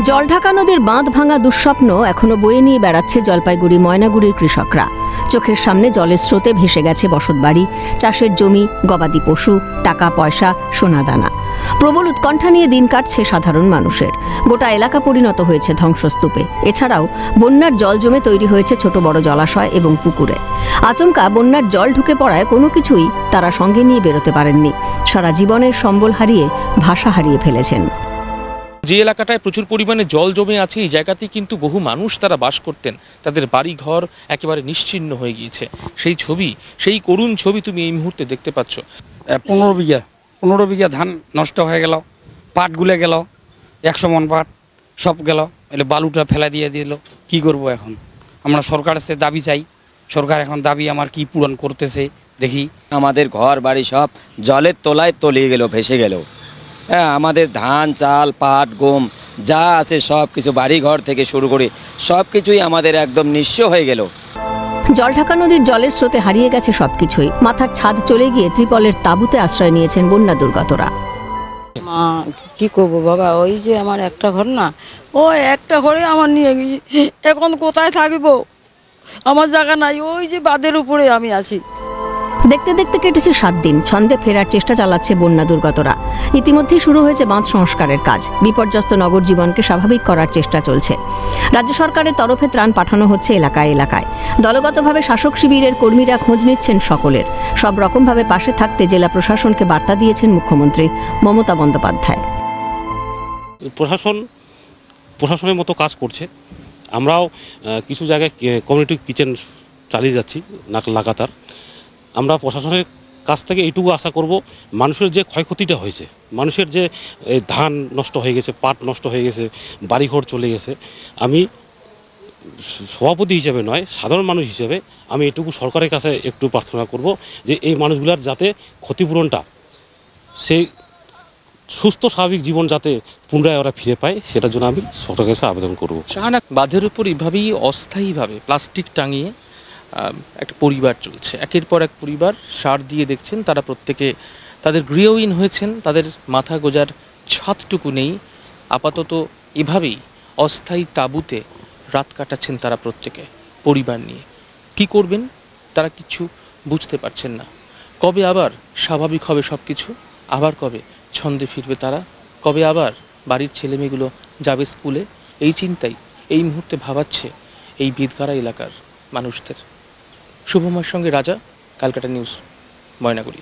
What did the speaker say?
জলঢাকা নদীর বাঁধ ভাঙা দুঃস্বপ্ন এখনো বয়ে নিয়ে বেড়াচ্ছে জলপাইগুড়ি ময়নাগুড়ির কৃষকরা। চোখের সামনে জলের স্রোতে ভেসে গেছে বসতবাড়ি, চাষের জমি, গবাদি পশু, টাকা পয়সা, সোনাদানা। প্রবল উৎকণ্ঠা নিয়ে দিন কাটছে সাধারণ মানুষের। গোটা এলাকা পরিণত হয়েছে ধ্বংসস্তূপে। এছাড়াও বন্যার জল জমে তৈরি হয়েছে ছোট বড় জলাশয় এবং পুকুরে। আচমকা বন্যার জল ঢুকে পড়ায় কোনো কিছুই তারা সঙ্গে নিয়ে বেরোতে পারেননি। সারা জীবনের সম্বল হারিয়ে ভাষা হারিয়ে ফেলেছেন। যে এলাকাটায় প্রচুর পরিমাণে জল জমে আছে, এই জায়গাতেই কিন্তু বহু মানুষ তারা বাস করতেন। তাদের বাড়ি ঘর একেবারে নিশ্চিহ্ন হয়ে গিয়েছে। সেই করুণ ছবি তুমি এই মুহূর্তে দেখতে পাচ্ছ। 15 বিঘা ধান নষ্ট হয়ে গেল, পাট গুলে গেল, 100 মন পাট সব গেল। এলে বালুটা ফেলা দিয়ে দিল। কি করব এখন? আমরা সরকারের সে দাবি চাই। সরকার এখন দাবি আমার কি পূরণ করতেছে দেখি। আমাদের ঘর বাড়ি সব জলের তলায় তলিয়ে গেল, ভেসে গেল। হ্যাঁ, আমাদের ধান চাল পাট গম যা আছে সব কিছু, বাড়ি ঘর থেকে শুরু করে সব কিছুই আমাদের একদম নিঃস্ব হয়ে গেল। জলঢাকা নদীর জলের স্রোতে হারিয়ে গেছে সবকিছুই। মাথার ছাদ চলে গিয়ে ত্রিপলের তাঁবুতে আশ্রয় নিয়েছেন বন্যা দুর্গতরা। মা কি করবো বাবা, ওই যে আমার একটা ঘর না, ওই একটা ঘরে আমার নিয়ে গেছি। এখন কোথায় থাকবো? আমার জায়গা নাই, ওই যে বাঁধের উপরে আমি আছি। দেখতে দেখতে কেটেছে 7 দিন। ছন্দে ফেরার চেষ্টা চালাচ্ছে বন্যা দুর্গতরা। ইতিমধ্যেই শুরু হয়েছে বাঁধ সংস্কারের কাজ। বিপর্যস্ত নগর জীবনকে স্বাভাবিক করার চেষ্টা চলছে। রাজ্য সরকারের তরফে ত্রাণ পাঠানো হচ্ছে এলাকায় এলাকায়। দলগতভাবে শাসক শিবিরের কর্মীরা খোঁজ নিচ্ছেন সকলের। সব রকমভাবে পাশে থাকতে জেলা প্রশাসনকে বার্তা দিয়েছেন মুখ্যমন্ত্রী মমতা বন্দ্যোপাধ্যায়। প্রশাসনের মতো কাজ করছে। আমরাও কিছু জায়গায় কমিউনিটি কিচেন চালিয়ে যাচ্ছি লাগাতার। আমরা প্রশাসনের কাছ থেকে এইটুকু আশা করব, মানুষের যে ক্ষয়ক্ষতিটা হয়েছে, মানুষের যে ধান নষ্ট হয়ে গেছে, পাট নষ্ট হয়ে গেছে, বাড়িঘর চলে গেছে, আমি সভাপতি হিসেবে নয়, সাধারণ মানুষ হিসেবে আমি এটুকু সরকারের কাছে একটু প্রার্থনা করব যে এই মানুষগুলোর যাতে ক্ষতিপূরণটা, সেই সুস্থ স্বাভাবিক জীবন যাতে পুনরায় ওরা ফিরে পায়, সেটার জন্য আমি সরকারের কাছে আবেদন করব। শাহানা, বাঁধের উপর এভাবেই অস্থায়ীভাবে প্লাস্টিক টাঙিয়ে একটা পরিবার চলছে। একের পর এক পরিবার সার দিয়ে দেখছেন তারা প্রত্যেকে তাদের গৃহহীন হয়েছেন। তাদের মাথা গোজার ছাদটুকু নেই। আপাতত এভাবেই অস্থায়ী তাঁবুতে রাত কাটাচ্ছেন তারা প্রত্যেকে পরিবার নিয়ে। কি করবেন তারা কিছু বুঝতে পারছেন না। কবে আবার স্বাভাবিক হবে সব কিছু? আবার কবে ছন্দে ফিরবে তারা? কবে আবার বাড়ির ছেলেমেয়েগুলো যাবে স্কুলে? এই চিন্তাই এই মুহূর্তে ভাবাচ্ছে এই ভিতগাড়া এলাকার মানুষদের। শুভময়ের সঙ্গে রাজা, ক্যালকাটা নিউজ, ময়নাগুড়ি।